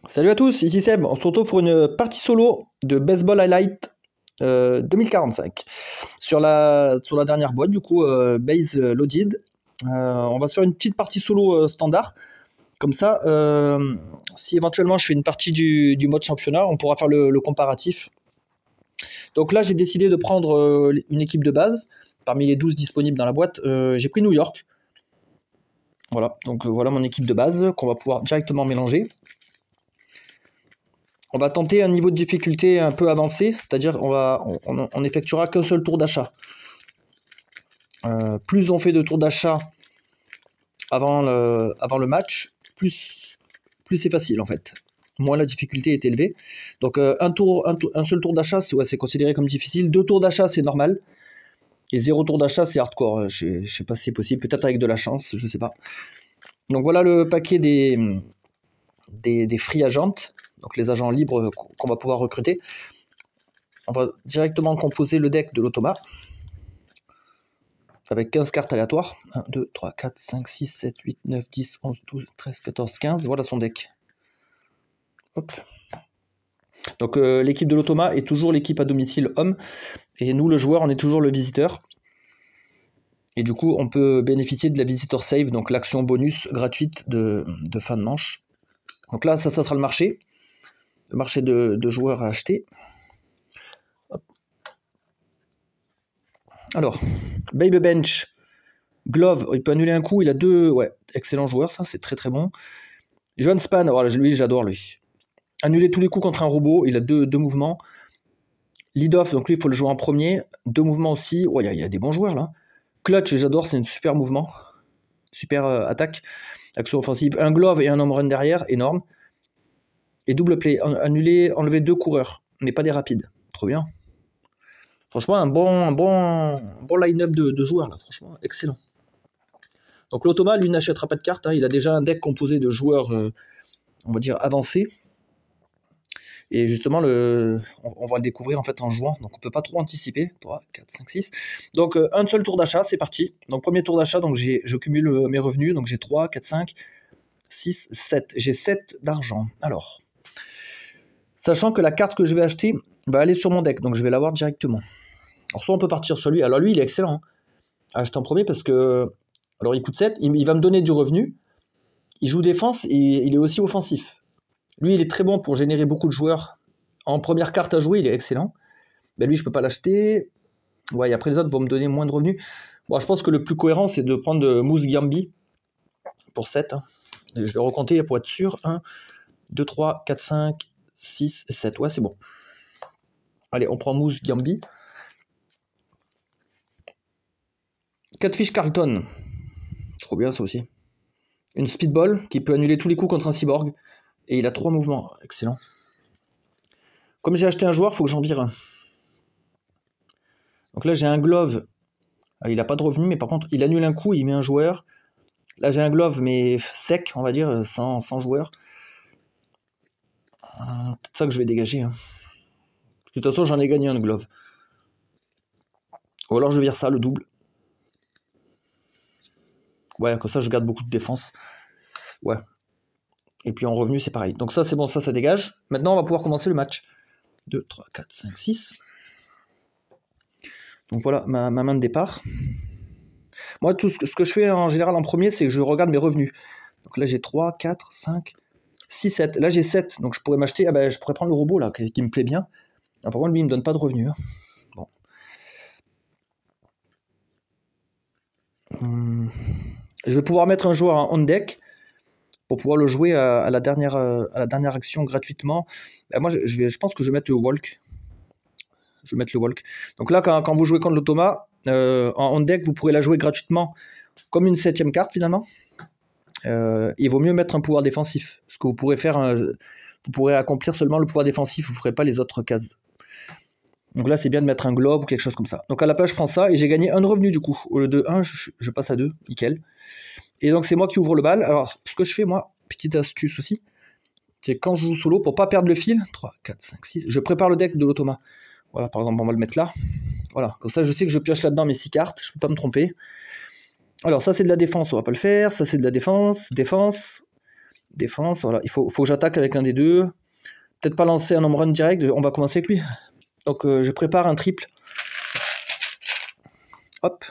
Salut à tous, ici Seb. On se retrouve pour une partie solo de Baseball Highlight 2045 sur la dernière boîte, du coup, base loaded. On va sur une petite partie solo standard. Comme ça, si éventuellement je fais une partie du mode championnat, on pourra faire le comparatif. Donc là, j'ai décidé de prendre une équipe de base. Parmi les 12 disponibles dans la boîte, j'ai pris New York. Voilà, donc voilà mon équipe de base qu'on va pouvoir directement mélanger. On va tenter un niveau de difficulté un peu avancé, c'est-à-dire on effectuera qu'un seul tour d'achat. Plus on fait de tours d'achat avant le match, plus c'est facile en fait. Moins la difficulté est élevée. Donc un seul tour d'achat, c'est considéré comme difficile. 2 tours d'achat, c'est normal. Et 0 tour d'achat, c'est hardcore. Je sais pas si c'est possible, peut-être avec de la chance, je sais pas. Donc voilà le paquet des free agents, donc les agents libres qu'on va pouvoir recruter. On va directement composer le deck de l'automa avec 15 cartes aléatoires. 1, 2, 3, 4, 5, 6, 7, 8, 9, 10, 11, 12, 13, 14, 15. Voilà son deck. Hop. Donc l'équipe de l'automa est toujours l'équipe à domicile homme. Et nous, le joueur, on est toujours le visiteur. Et du coup, on peut bénéficier de la visitor save, donc l'action bonus gratuite de fin de manche. Donc là, ça sera le marché. Le marché de joueurs à acheter. Hop. Alors, Baby Bench, Glove, il peut annuler un coup, il a 2, ouais, excellent joueur, ça, c'est très très bon. John Span, voilà, lui, j'adore lui. Annuler tous les coups contre un robot, il a 2 mouvements. Lead off, donc lui, il faut le jouer en premier. 2 mouvements aussi, ouais, il y a des bons joueurs là. Clutch, j'adore, c'est un super mouvement. Super attaque, action offensive. Un glove et un home run derrière, énorme. Et double play, annuler, enlever 2 coureurs, mais pas des rapides. Trop bien. Franchement, un bon line-up de joueurs, là, franchement, excellent. Donc l'automa, lui, n'achètera pas de cartes, hein. Il a déjà un deck composé de joueurs, on va dire, avancés. Et justement, on va le découvrir en fait en jouant, donc on ne peut pas trop anticiper. 3, 4, 5, 6. Donc un seul tour d'achat, c'est parti. Donc premier tour d'achat, donc je cumule mes revenus, donc j'ai 3, 4, 5, 6, 7. J'ai 7 d'argent. Alors, sachant que la carte que je vais acheter va aller sur mon deck, donc je vais l'avoir directement. Alors soit on peut partir sur lui, alors lui il est excellent, hein, à acheter en premier parce que, alors il coûte 7, il va me donner du revenu, il joue défense et il est aussi offensif. Lui il est très bon pour générer beaucoup de joueurs. En première carte à jouer il est excellent. Ben lui je peux pas l'acheter, ouais, après les autres vont me donner moins de revenus. Bon, je pense que le plus cohérent c'est de prendre Moose Gambi pour 7, hein. Je vais recompter pour être sûr. 1, 2, 3, 4, 5, 6, 7, ouais c'est bon. Allez, on prend Moose Gambi. 4 fiches Carlton. Trop bien ça aussi. Une speedball qui peut annuler tous les coups contre un cyborg. Et il a 3 mouvements. Excellent. Comme j'ai acheté un joueur, il faut que j'en vire un. Donc là j'ai un glove. Il n'a pas de revenu, mais par contre il annule un coup et il met un joueur. Là j'ai un glove mais sec, on va dire, sans joueur. C'est ça que je vais dégager, hein. De toute façon j'en ai gagné un glove. Ou alors je vire ça, le double. Ouais, comme ça je garde beaucoup de défense. Ouais. Et puis en revenu c'est pareil. Donc ça c'est bon, ça dégage. Maintenant on va pouvoir commencer le match. 2, 3, 4, 5, 6. Donc voilà ma main de départ. Moi tout ce que je fais en général en premier c'est que je regarde mes revenus. Donc là j'ai 3, 4, 5, 6, 7. Là j'ai 7. Donc je pourrais m'acheter, je pourrais prendre le robot là qui me plaît bien. Par contre lui il me donne pas de revenus, hein. Bon. Je vais pouvoir mettre un joueur en on deck pour pouvoir le jouer à la dernière action gratuitement. Moi je pense que je vais mettre le walk. Je vais mettre le walk. Donc là quand vous jouez contre l'automa, en on deck vous pourrez la jouer gratuitement comme une 7ème carte finalement. Il vaut mieux mettre un pouvoir défensif. Parce que vous pourrez accomplir seulement le pouvoir défensif, vous ne ferez pas les autres cases. Donc là c'est bien de mettre un globe ou quelque chose comme ça. Donc à la place je prends ça et j'ai gagné un revenu du coup. Au lieu de 1, je passe à 2, nickel. Et donc c'est moi qui ouvre le bal. Alors ce que je fais moi, petite astuce aussi, c'est quand je joue solo, pour pas perdre le fil, 3, 4, 5, 6, je prépare le deck de l'automa. Voilà, par exemple on va le mettre là. Voilà, comme ça je sais que je pioche là-dedans mes 6 cartes, je peux pas me tromper. Alors ça c'est de la défense, on va pas le faire. Ça c'est de la défense, Défense, voilà. Il faut que j'attaque avec un des deux. Peut-être pas lancer un home run direct, on va commencer avec lui. Donc je prépare un triple. Hop.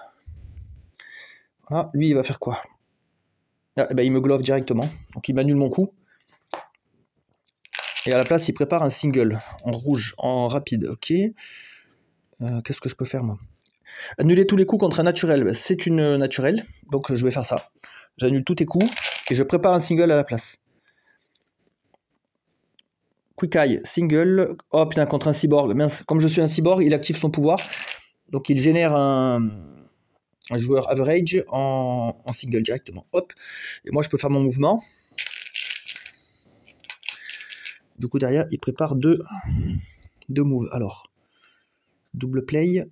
Voilà, lui il va faire quoi? Ah, ben, il me glove directement, donc il m'annule mon coup. Et à la place il prépare un single, en rouge, en rapide, ok. Qu'est-ce que je peux faire moi? Annuler tous les coups contre un naturel, ben, c'est une naturelle, donc je vais faire ça. J'annule tous tes coups, et je prépare un single à la place. Quick Eye, single, oh putain, contre un cyborg, mince, comme je suis un cyborg, il active son pouvoir, donc il génère un joueur average en single directement, hop, et moi je peux faire mon mouvement. Du coup derrière il prépare deux moves, alors, double play,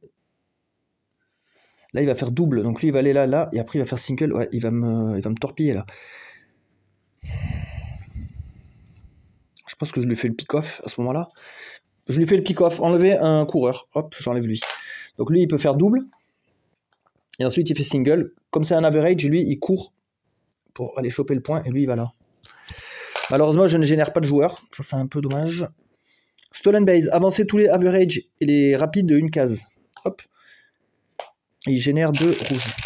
là il va faire double, donc lui il va aller là, et après il va faire single, ouais, il va me torpiller là. Je pense que je lui fais le pick-off à ce moment-là. Je lui fais le pick-off, enlever un coureur, hop, j'enlève lui. Donc lui il peut faire double, et ensuite il fait single, comme c'est un average, lui il court pour aller choper le point, et lui il va là. Malheureusement je ne génère pas de joueur, ça c'est un peu dommage. Stolen base, avancer tous les average et les rapides de une case, hop, et il génère 2 rouges.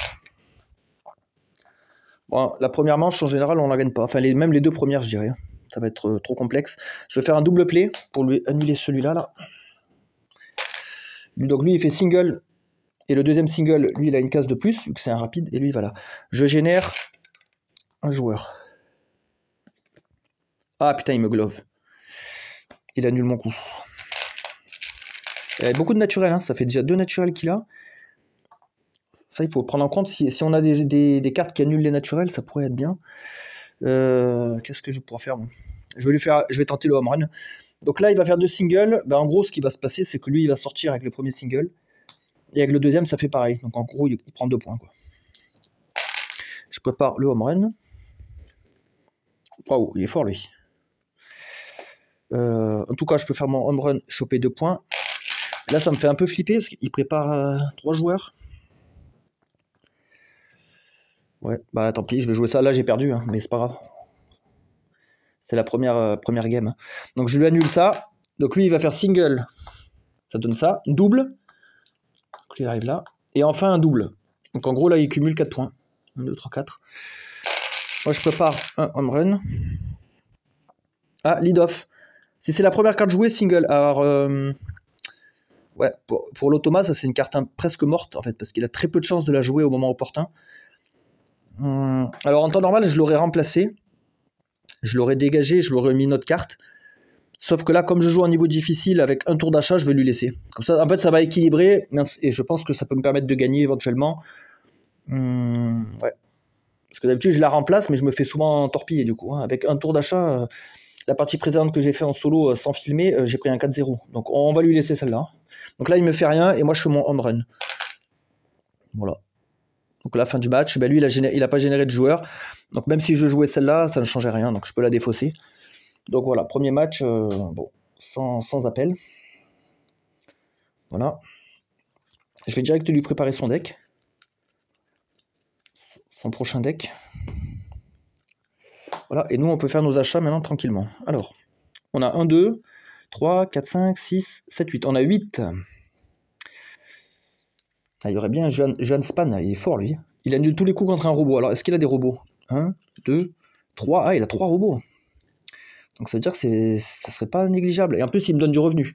Bon, la première manche en général on la gagne pas, enfin même les deux premières je dirais, ça va être trop complexe. Je vais faire un double play pour lui annuler celui-là là. Donc lui il fait single, et le deuxième single, lui il a une case de plus, vu que c'est un rapide, et lui il va là. Je génère un joueur. Ah putain il me glove. Il annule mon coup. Il y a beaucoup de naturels, hein. Ça fait déjà 2 naturels qu'il a. Ça il faut prendre en compte, si on a des cartes qui annulent les naturels, ça pourrait être bien. Qu'est-ce que je pourrais faire moi? Je vais tenter le home run. Donc là il va faire 2 singles. Ben, en gros ce qui va se passer c'est que lui il va sortir avec le premier single. Et avec le deuxième ça fait pareil. Donc en gros il prend 2 points quoi. Je prépare le home run. Waouh, il est fort lui. En tout cas, je peux faire mon home run, choper 2 points. Là, ça me fait un peu flipper parce qu'il prépare 3 joueurs. Ouais, bah tant pis, je vais jouer ça. Là, j'ai perdu, hein, mais c'est pas grave. C'est la première game. Hein. Donc, je lui annule ça. Donc, lui, il va faire single. Ça donne ça. Double. Donc, il arrive là. Et enfin, un double. Donc, en gros, là, il cumule 4 points. 1, 2, 3, 4. Moi, je prépare un home run. Ah, lead off. Si c'est la première carte jouée, single. Alors, ouais, pour l'automa, ça c'est une carte presque morte en fait, parce qu'il a très peu de chances de la jouer au moment opportun. Alors en temps normal, je l'aurais remplacé, je l'aurais dégagé, je l'aurais mis une autre carte. Sauf que là, comme je joue en niveau difficile, avec un tour d'achat, je vais lui laisser. Comme ça, en fait, ça va équilibrer, et je pense que ça peut me permettre de gagner éventuellement. Ouais. Parce que d'habitude, je la remplace, mais je me fais souvent torpiller du coup. Hein. Avec un tour d'achat, la partie précédente que j'ai fait en solo sans filmer, j'ai pris un 4-0. Donc on va lui laisser celle-là. Donc là, il me fait rien, et moi, je fais mon home run. Voilà. Donc à la fin du match, ben lui il a pas généré de joueur. Donc même si je jouais celle-là, ça ne changeait rien. Donc je peux la défausser. Donc voilà, premier match, bon, sans appel. Voilà. Je vais direct lui préparer son deck. Son prochain deck. Voilà, et nous on peut faire nos achats maintenant tranquillement. Alors, on a 1, 2, 3, 4, 5, 6, 7, 8. On a 8. Ah, il y aurait bien un Johan Span, il est fort lui. Il annule tous les coups contre un robot. Alors, est-ce qu'il a des robots? 1, 2, 3. Ah, il a 3 robots. Donc ça veut dire que ça serait pas négligeable. Et en plus, il me donne du revenu.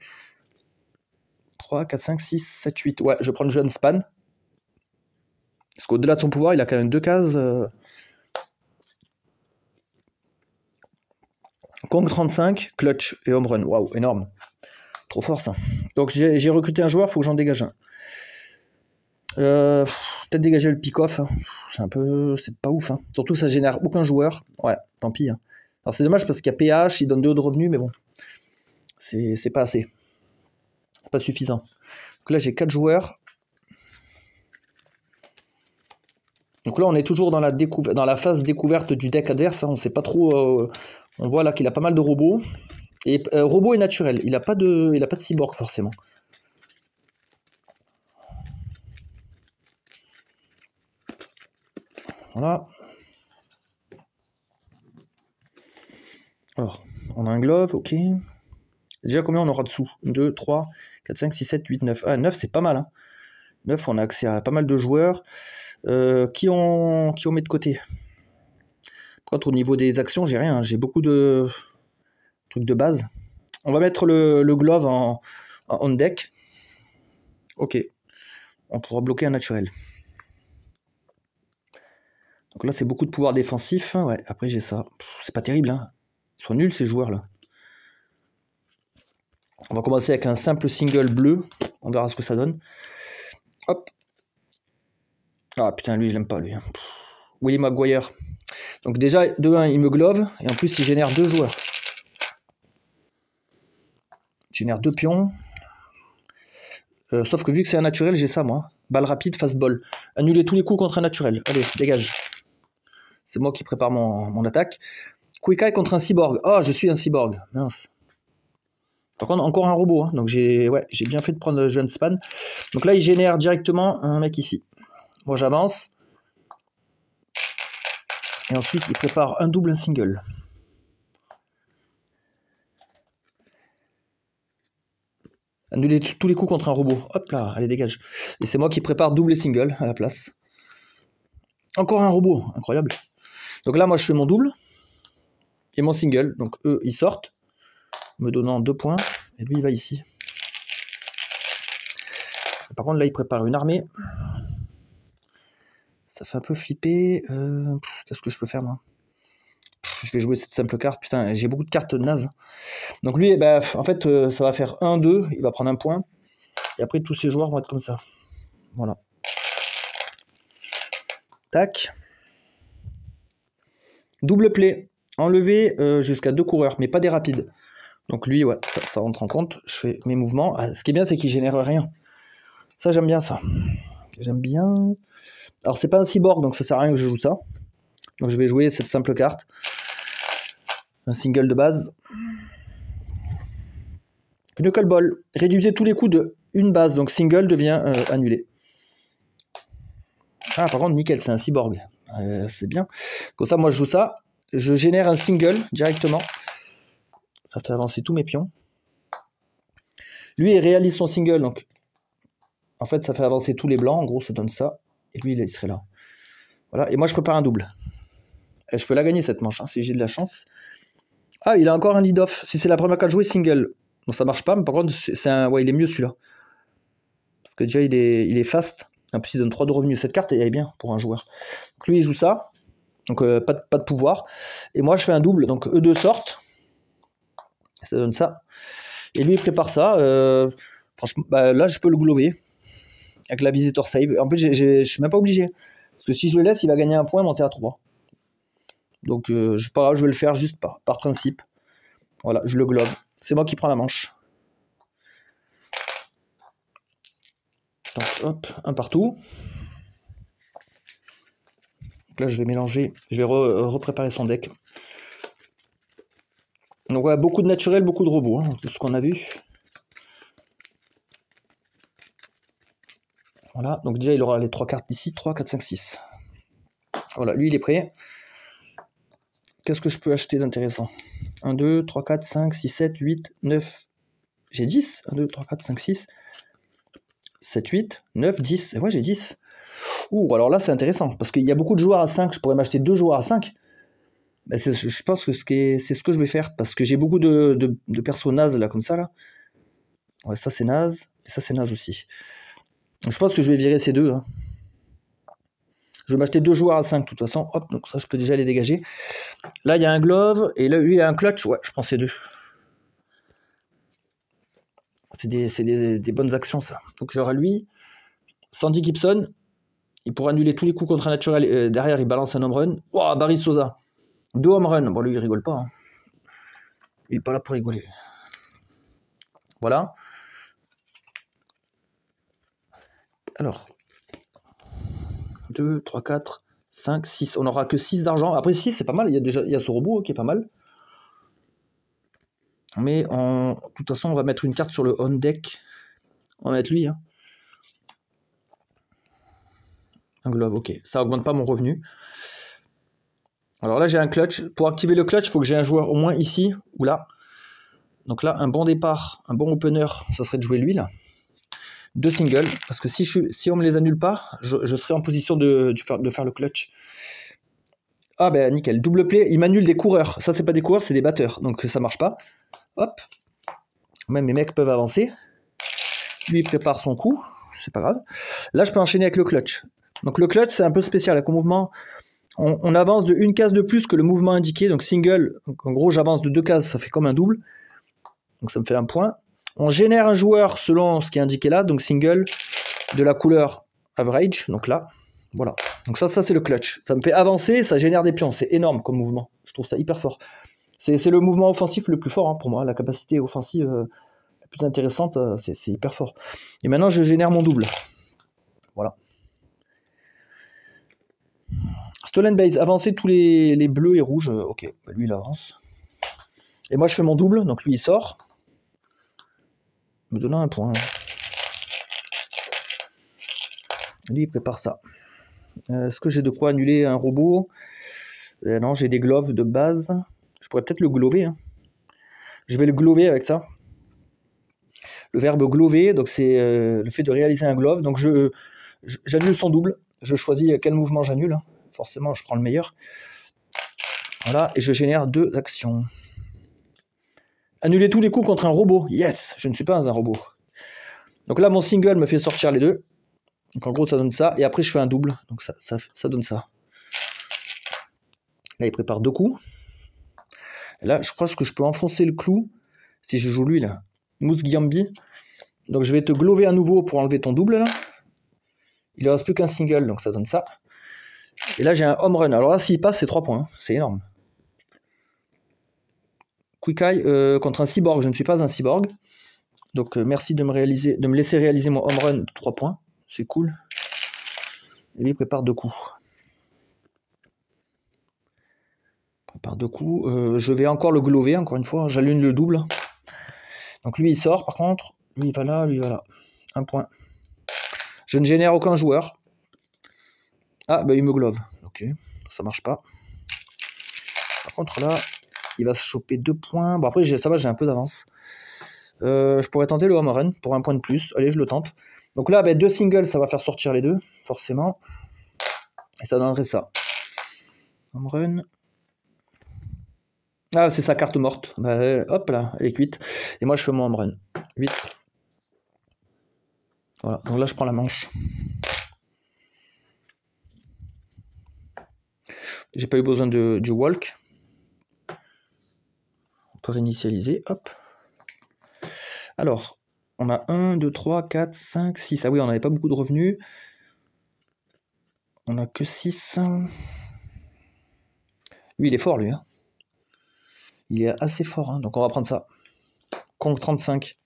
3, 4, 5, 6, 7, 8. Ouais, je prends le Johan Span. Parce qu'au-delà de son pouvoir, il a quand même 2 cases. Kong 35, clutch et home run. Waouh, énorme. Trop fort ça. Donc j'ai recruté un joueur, faut que j'en dégage un. Peut-être dégager le pick-off. C'est pas ouf. Hein. Surtout ça génère aucun joueur. Ouais, tant pis. Hein. Alors c'est dommage parce qu'il y a PH, il donne 2 de revenus, mais bon. C'est pas assez. Pas suffisant. Donc là j'ai 4 joueurs. Donc là on est toujours dans la phase découverte du deck adverse. Hein. On sait pas trop. On voit là qu'il a pas mal de robots. Et robot est naturel. Il a pas de cyborg forcément. Voilà. Alors, on a un glove, ok. Déjà, combien on aura dessous? 2, 3, 4, 5, 6, 7, 8, 9. Ah, 9, c'est pas mal. Hein. 9, on a accès à pas mal de joueurs. Qui on met de côté? Par contre, au niveau des actions, j'ai rien. J'ai beaucoup de trucs de base. On va mettre le glove en on deck. Ok. On pourra bloquer un naturel. Donc là, c'est beaucoup de pouvoir défensif. Ouais, après, j'ai ça. C'est pas terrible. Hein. Ils sont nuls, ces joueurs-là. On va commencer avec un simple single bleu. On verra ce que ça donne. Hop. Ah putain, lui, je l'aime pas, lui. Willie Maguire. Donc déjà, de 1, il me glove. Et en plus, il génère 2 joueurs. Il génère 2 pions. Sauf que vu que c'est un naturel, j'ai ça, moi. Balle rapide, fastball. Annuler tous les coups contre un naturel. Allez, dégage. C'est moi qui prépare mon attaque. Quick Eye contre un cyborg. Oh, je suis un cyborg. Mince. Par contre, encore un robot. Hein. Donc j'ai bien fait de prendre le jeune span. Donc là, il génère directement un mec ici. Moi, j'avance. Et ensuite, il prépare un double, un single. Annuler tous les coups contre un robot. Hop là, allez, dégage. Et c'est moi qui prépare double et single à la place. Encore un robot, incroyable. Donc là, moi, je fais mon double et mon single. Donc eux, ils sortent, me donnant 2 points. Et lui, il va ici. Par contre, là, il prépare une armée. Ça fait un peu flipper. Qu'est-ce que je peux faire, moi? Je vais jouer cette simple carte. Putain, j'ai beaucoup de cartes nazes. Donc lui, bah, en fait, ça va faire 1-2. Il va prendre un point. Et après, tous ces joueurs vont être comme ça. Voilà. Tac. Double play. Enlever jusqu'à 2 coureurs, mais pas des rapides. Donc lui, ouais, ça rentre en compte. Je fais mes mouvements. Ah, ce qui est bien, c'est qu'il génère rien. Ça, j'aime bien ça. J'aime bien. Alors, c'est pas un cyborg, donc ça sert à rien que je joue ça. Donc, je vais jouer cette simple carte. Un single de base. Knuckleball. Réduisez tous les coups de une base, donc single devient annulé. Ah, par contre, nickel, c'est un cyborg. C'est bien. Comme ça, moi, je joue ça. Je génère un single directement. Ça fait avancer tous mes pions. Lui, il réalise son single, donc en fait, ça fait avancer tous les blancs. En gros, ça donne ça. Et lui, il serait là. Voilà. Et moi, je prépare un double. Et je peux la gagner cette manche, hein, si j'ai de la chance. Ah, il a encore un lead-off. Si c'est la première carte jouée, single. Bon, ça marche pas, mais par contre, ouais, il est mieux celui-là. Parce que déjà, il est fast. En plus, il donne 3 de revenus. Cette carte, elle est bien pour un joueur. Donc lui, il joue ça. Donc pas de pouvoir. Et moi, je fais un double. Donc eux deux sortent. Ça donne ça. Et lui, il prépare ça. Franchement, bah, là, je peux le glover. Avec la visitor save. En plus, je suis même pas obligé. Parce que si je le laisse, il va gagner un point et monter à 3. Donc je vais le faire juste par principe. Voilà, je le globe. C'est moi qui prends la manche. Donc, hop, un partout. Donc là, je vais mélanger. Je vais repréparer son deck. Donc voilà, beaucoup de naturel, beaucoup de robots. Hein, tout ce qu'on a vu. Voilà, donc déjà, il aura les 3 cartes d'ici. 3, 4, 5, 6. Voilà, lui, il est prêt. Qu'est-ce que je peux acheter d'intéressant? 1, 2, 3, 4, 5, 6, 7, 8, 9. J'ai 10. 1, 2, 3, 4, 5, 6. 7, 8, 9, 10. Et ouais, j'ai 10. Ouh, alors là, c'est intéressant. Parce qu'il y a beaucoup de joueurs à 5. Je pourrais m'acheter 2 joueurs à 5. Ben je pense que c'est ce que je vais faire. Parce que j'ai beaucoup de persos nazes, là, comme ça, là. Ouais, ça, c'est naze. Et ça, c'est naze aussi. Donc, je pense que je vais virer ces deux. Hein. Je vais m'acheter 2 joueurs à 5, de toute façon. Hop, donc ça, je peux déjà les dégager. Là, il y a un glove. Et là, lui, il y a un clutch. Ouais, je prends ces deux. C'est des bonnes actions, ça. Donc, j'aurai lui. Sandy Gibson. Il pourra annuler tous les coups contre un naturel. Derrière, il balance un home run. Wow, Barry Sosa. 2 home run. Bon, lui, il rigole pas. Hein. Il est pas là pour rigoler. Voilà. Alors. 2, 3, 4, 5, 6. On n'aura que 6 d'argent. Après, 6, c'est pas mal. Il y a ce robot qui est pas mal. Mais de toute façon, on va mettre une carte sur le on deck. On va mettre lui. Hein. Un glove, ok. Ça augmente pas mon revenu. Alors là, j'ai un clutch. Pour activer le clutch, il faut que j'ai un joueur au moins ici ou là. Donc là, un bon départ, un bon opener, ça serait de jouer lui là. 2 singles, parce que si on me les annule pas, je serai en position de faire le clutch. Ah ben nickel, double play, il m'annule des coureurs. Ça, c'est pas des coureurs, c'est des batteurs. Donc ça marche pas. Hop. Même mes mecs peuvent avancer. Lui, il prépare son coup. C'est pas grave. Là, je peux enchaîner avec le clutch. Donc le clutch, c'est un peu spécial. Avec le mouvement, on avance de une case de plus que le mouvement indiqué. Donc single, donc en gros, j'avance de 2 cases, ça fait comme un double. Donc ça me fait un point. On génère un joueur selon ce qui est indiqué là. Donc single de la couleur average. Donc là, voilà. Donc ça c'est le clutch. Ça me fait avancer, ça génère des pions. C'est énorme comme mouvement. Je trouve ça hyper fort. C'est le mouvement offensif le plus fort hein, pour moi. La capacité offensive la plus intéressante, c'est hyper fort. Et maintenant, je génère mon double. Voilà. Stolen base, avancer tous les bleus et rouges. Ok, lui il avance. Et moi je fais mon double, donc lui il sort. Me donnant un point. Lui il prépare ça. Est-ce que j'ai de quoi annuler un robot? Non, j'ai des gloves de base. Je pourrais peut-être le glover. Hein. Je vais le glover avec ça. Le verbe glover, donc c'est le fait de réaliser un glove. Donc j'annule son double. Je choisis quel mouvement j'annule. Hein. Forcément, je prends le meilleur. Voilà, et je génère 2 actions. Annuler tous les coups contre un robot. Yes, je ne suis pas un robot. Donc là, mon single me fait sortir les 2. Donc en gros, ça donne ça. Et après, je fais un double. Donc ça donne ça. Là, il prépare 2 coups. Et là, je crois que je peux enfoncer le clou si je joue lui, là. Mousse Giambi. Donc je vais te glover à nouveau pour enlever ton double, là. Il ne reste plus qu'un single, donc ça donne ça. Et là, j'ai un home run. Alors là, s'il passe, c'est 3 points. Hein. C'est énorme. Quick Eye contre un cyborg. Je ne suis pas un cyborg. Donc merci de me laisser réaliser mon home run de 3 points. C'est cool. Et lui, il prépare 2 coups. Par 2 coups. Je vais encore le glover, encore une fois. J'allume le double. Donc lui, il sort, par contre. Lui, il va là, lui, il va là. 1 point. Je ne génère aucun joueur. Ah, bah il me glove. Ok, ça marche pas. Par contre, là, il va se choper 2 points. Bon, après, ça va, j'ai un peu d'avance. Je pourrais tenter le home run pour 1 point de plus. Allez, je le tente. Donc là, 2 singles, ça va faire sortir les 2, forcément. Et ça donnerait ça. Home run. Ah, c'est sa carte morte. Hop là, elle est cuite. Et moi, je fais mon home run. 8. Voilà, donc là, je prends la manche. J'ai pas eu besoin du walk. On peut réinitialiser. Hop. Alors, on a 1, 2, 3, 4, 5, 6. Ah oui, on n'avait pas beaucoup de revenus. On a que 6. Lui, il est fort, lui. Hein. Il est assez fort, hein. Donc on va prendre ça. Contre 35.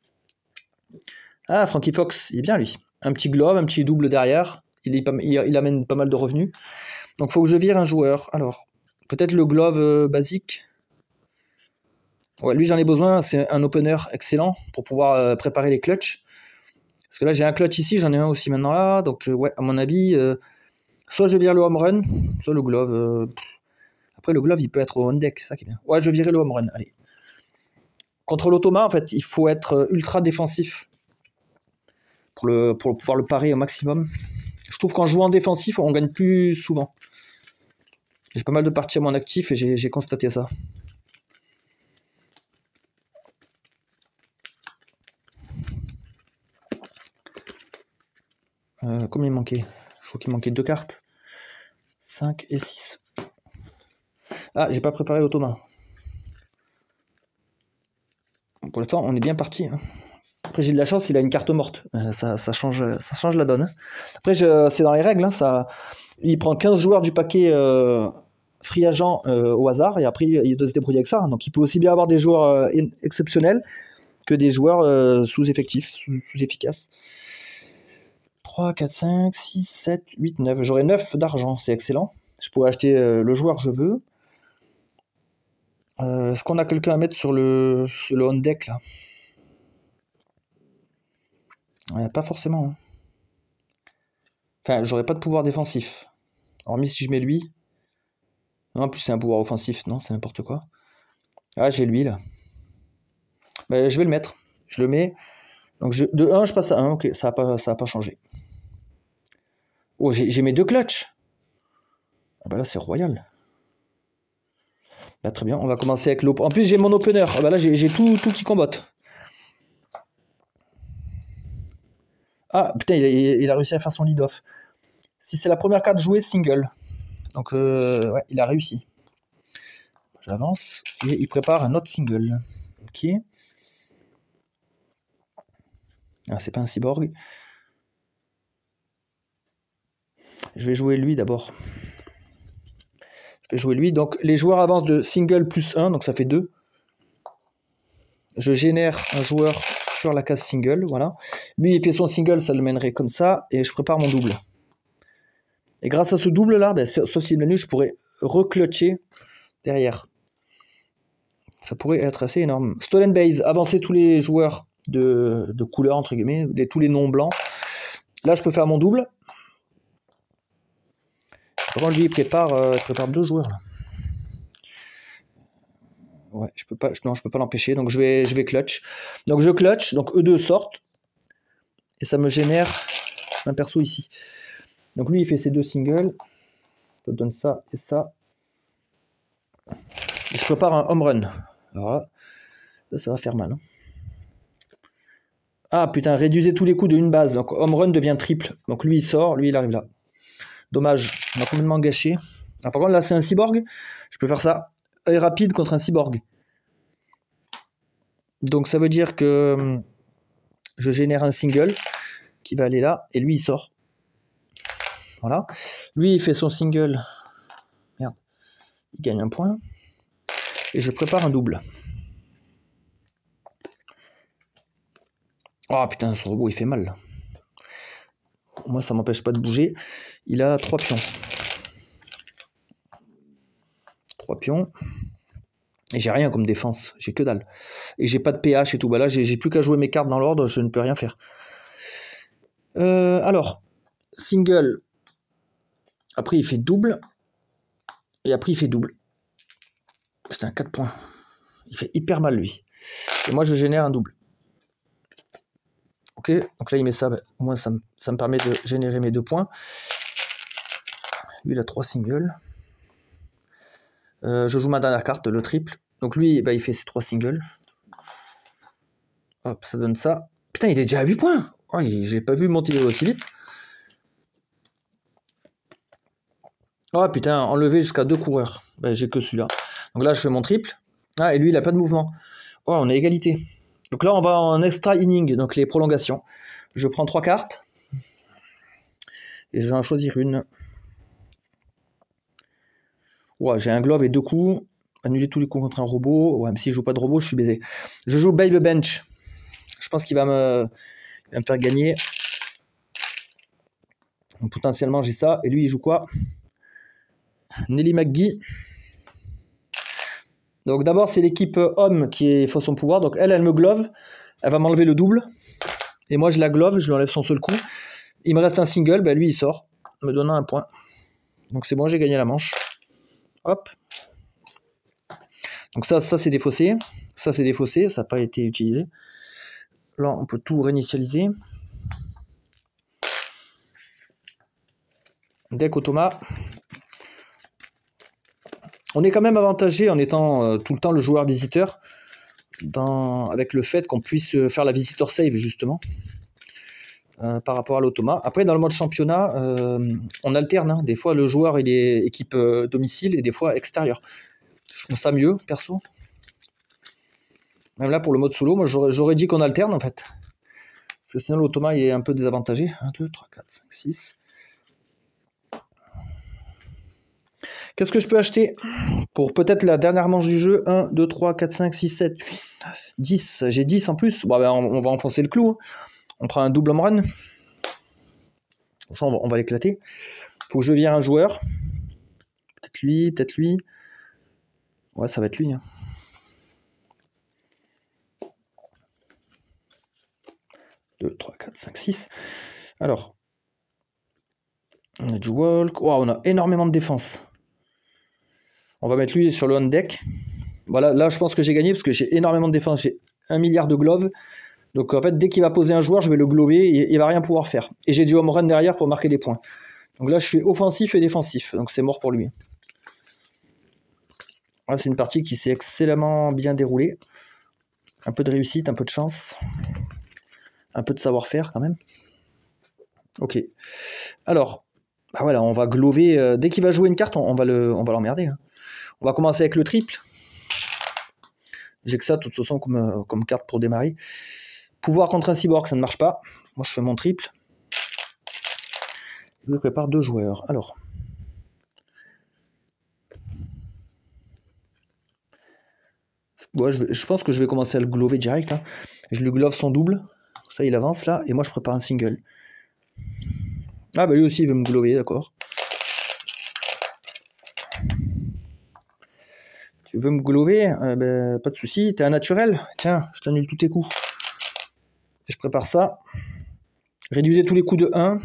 Ah, Frankie Fox, il est bien, lui. Un petit glove, un petit double derrière. Il amène pas mal de revenus. Donc, il faut que je vire un joueur. Alors, peut-être le glove basique. Ouais, lui, j'en ai besoin. C'est un opener excellent pour pouvoir préparer les clutches. Parce que là, j'ai un clutch ici. J'en ai un aussi maintenant là. Donc, ouais, à mon avis, soit je vire le home run, soit le glove. Après, le glove, il peut être au on-deck. C'est ça qui est bien. Ouais, je virerai le home run. Allez. Contre l'automa, en fait, il faut être ultra défensif pour pouvoir le parer au maximum. Je trouve qu'en jouant défensif, on gagne plus souvent. J'ai pas mal de parties à mon actif et j'ai constaté ça. Combien il manquait? Je crois qu'il manquait 2 cartes. 5 et 6. Ah, j'ai pas préparé l'automa. Pour l'instant, on est bien parti. Hein. Après, j'ai de la chance, il a une carte morte. Ça change la donne. Hein. Après, c'est dans les règles. Hein, il prend 15 joueurs du paquet free agent au hasard et après, il doit se débrouiller avec ça. Donc, il peut aussi bien avoir des joueurs exceptionnels que des joueurs sous-effectifs, sous-efficaces. 3, 4, 5, 6, 7, 8, 9. J'aurai 9 d'argent, c'est excellent. Je pourrais acheter le joueur que je veux. Est-ce qu'on a quelqu'un à mettre sur le on-deck là? Pas forcément. Hein. Enfin, j'aurais pas de pouvoir défensif. Hormis si je mets lui. Non, en plus, c'est un pouvoir offensif. Non, c'est n'importe quoi. Ah, j'ai lui, là. Ben, je vais le mettre. Je le mets. Donc, de 1, je passe à 1. Ok, ça a pas changé. Oh, j'ai mes 2 clutches. Ah bah là, c'est royal. Bah, très bien, on va commencer avec l'open. En plus, j'ai mon opener. Ah bah là, j'ai tout qui combatte. Ah, putain, il a réussi à faire son lead-off. Si c'est la première carte jouée, single. Donc, ouais, il a réussi. J'avance. Et il prépare un autre single. Ok. Ah, c'est pas un cyborg. Je vais jouer lui d'abord. Je vais jouer lui. Donc, les joueurs avancent de single plus 1, donc ça fait 2. Je génère un joueur sur la case single, voilà. Lui, il fait son single, ça le mènerait comme ça, et je prépare mon double. Et grâce à ce double-là, ben, sauf s'il m'annule, je pourrais reclutcher derrière. Ça pourrait être assez énorme. Stolen Base, avancer tous les joueurs de couleur, entre guillemets, tous les noms blancs. Là, je peux faire mon double. Par contre, lui, il prépare 2 joueurs. Là. Ouais, je peux pas l'empêcher, donc je vais clutch. Donc je clutch, donc eux deux sortent, et ça me génère un perso ici. Donc lui, il fait ses 2 singles, ça donne ça et ça. Et je prépare un home run. Alors là, ça va faire mal. Hein. Ah putain, réduisez tous les coups de une base, donc home run devient triple. Donc lui, il sort, lui, il arrive là. Dommage, on a complètement gâché. Alors, par contre, là, c'est un cyborg, je peux faire ça. Œil rapide contre un cyborg. Donc ça veut dire que je génère un single qui va aller là, et lui il sort. Voilà. Lui il fait son single. Merde. Il gagne un point. Et je prépare un double. Oh putain, ce robot il fait mal. Moi ça m'empêche pas de bouger. Il a 3 pions. 3 pions. Et j'ai rien comme défense. J'ai que dalle. Et j'ai pas de PH et tout. Bah là j'ai plus qu'à jouer mes cartes dans l'ordre, je ne peux rien faire. Alors, single. Après il fait double. Et après il fait double. Putain, 4 points. Il fait hyper mal lui. Et moi je génère un double. Ok, donc là il met ça, ben, au moins ça me permet de générer mes 2 points. Lui il a 3 singles. Je joue ma dernière carte, le triple. Donc lui ben, il fait ses 3 singles. Hop, ça donne ça. Putain, il est déjà à 8 points. Oh, j'ai pas vu monter aussi vite. Oh putain, enlever jusqu'à 2 coureurs. Ben, j'ai que celui-là. Donc là je fais mon triple. Ah, et lui il a pas de mouvement. Oh, on a égalité. Donc là on va en extra inning, donc les prolongations. Je prends 3 cartes. Et je vais en choisir une. Ouais, j'ai un glove et 2 coups. Annuler tous les coups contre un robot. Ouais, mais si je joue pas de robot, je suis baisé. Je joue Baby Bench. Je pense qu'il va me faire gagner. Donc, potentiellement, j'ai ça. Et lui, il joue quoi? Nelly McGee. Donc d'abord, c'est l'équipe homme qui fait son pouvoir. Donc elle me glove. Elle va m'enlever le double. Et moi, je la glove. Je lui enlève son seul coup. Il me reste un single. Ben, lui, il sort. Me donnant un point. Donc c'est bon, j'ai gagné la manche. Hop. Donc ça c'est défaussé. Ça, c'est défaussé. Ça n'a pas été utilisé. Là, on peut tout réinitialiser. Deck automa. On est quand même avantagé en étant tout le temps le joueur visiteur, avec le fait qu'on puisse faire la visitor save justement, par rapport à l'automa. Après, dans le mode championnat, on alterne. Hein. Des fois, le joueur il est équipe domicile et des fois extérieur. Je trouve ça mieux, perso. Même là, pour le mode solo, moi j'aurais dit qu'on alterne en fait. Parce que sinon, l'automa il est un peu désavantagé. 1, 2, 3, 4, 5, 6. Qu'est-ce que je peux acheter pour peut-être la dernière manche du jeu? 1, 2, 3, 4, 5, 6, 7, 8, 9, 10. J'ai 10 en plus. Bon, ben, on va enfoncer le clou. Hein. On prend un double home run. Ça, on va l'éclater. Faut que je vire un joueur. Peut-être lui, peut-être lui. Ouais, ça va être lui. Hein. Deux, 3, 4, 5, 6. Alors. On a du walk. Wow, on a énormément de défense. On va mettre lui sur le on deck. Voilà, là je pense que j'ai gagné parce que j'ai énormément de défense. J'ai 1 milliard de gloves. Donc en fait, dès qu'il va poser un joueur, je vais le glover et il va rien pouvoir faire. Et j'ai du home run derrière pour marquer des points. Donc là, je suis offensif et défensif. Donc c'est mort pour lui. Voilà, c'est une partie qui s'est excellemment bien déroulée. Un peu de réussite, un peu de chance. Un peu de savoir-faire quand même. Ok. Alors, bah voilà, on va glover. Dès qu'il va jouer une carte, on va l'emmerder. Hein. On va commencer avec le triple. J'ai que ça, de toute façon, comme carte pour démarrer. Pouvoir contre un cyborg, ça ne marche pas. Moi, je fais mon triple. Je prépare 2 joueurs. Alors. Ouais, je pense que je vais commencer à le glover direct. Hein. Je lui glove son double. Ça, il avance là. Et moi, je prépare un single. Ah, bah lui aussi, il veut me glover, d'accord. Tu veux me glover bah, pas de souci. T'es un naturel. Tiens, je t'annule tous tes coups. Et je prépare ça. Réduisez tous les coups de 1.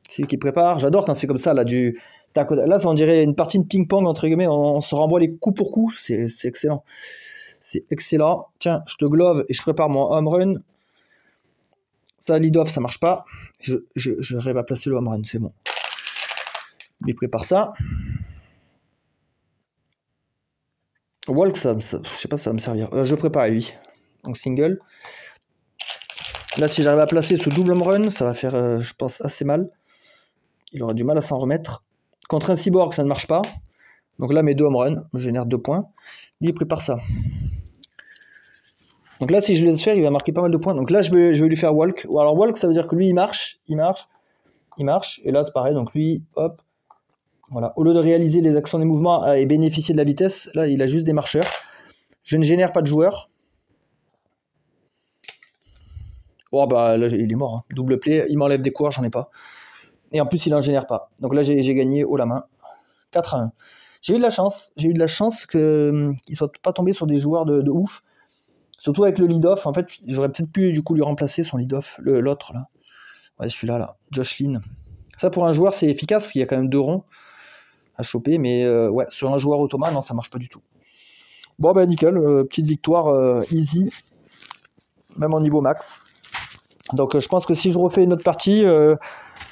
C'est lui qui prépare. J'adore quand c'est comme ça, là, du... Là, ça on dirait une partie de ping-pong, entre guillemets. On se renvoie les coups pour coups. C'est excellent. C'est excellent. Tiens, je te glove et je prépare mon home run. Ça, lead-off, ça marche pas. Je rêve à placer le home run, c'est bon. Il prépare ça. Walk, je sais pas si ça va me servir. Je prépare à lui. Donc single. Là, si j'arrive à placer ce double home run, ça va faire, je pense, assez mal. Il aura du mal à s'en remettre. Contre un cyborg, ça ne marche pas. Donc là, mes 2 home runs, je génère 2 points. Lui, il prépare ça. Donc là, si je le laisse faire, il va marquer pas mal de points. Donc là, je vais lui faire walk. Alors walk, ça veut dire que lui, il marche. Et là, c'est pareil. Donc lui, hop. Voilà. Au lieu de réaliser les actions des mouvements et bénéficier de la vitesse, là, il a juste des marcheurs. Je ne génère pas de joueurs. Oh, bah là, il est mort. Hein. Double play, il m'enlève des coureurs, j'en ai pas. Et en plus, il en génère pas. Donc là, j'ai gagné haut la main. 4-1. J'ai eu de la chance. J'ai eu de la chance qu'il ne soit pas tombé sur des joueurs de ouf. Surtout avec le lead-off. En fait, j'aurais peut-être pu du coup lui remplacer son lead-off. L'autre, là. Ouais, celui-là, là. Josh Lynn. Ça, pour un joueur, c'est efficace parce qu'il y a quand même 2 ronds à choper. Mais ouais, sur un joueur automate, non, ça marche pas du tout. Bon, bah nickel. Petite victoire easy. Même en niveau max. Donc je pense que si je refais une autre partie,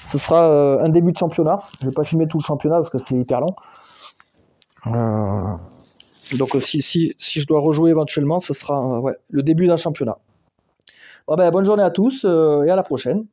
ce sera un début de championnat. Je vais pas filmer tout le championnat parce que c'est hyper long. Donc si je dois rejouer éventuellement, ce sera ouais, le début d'un championnat. Bon, ben, bonne journée à tous et à la prochaine.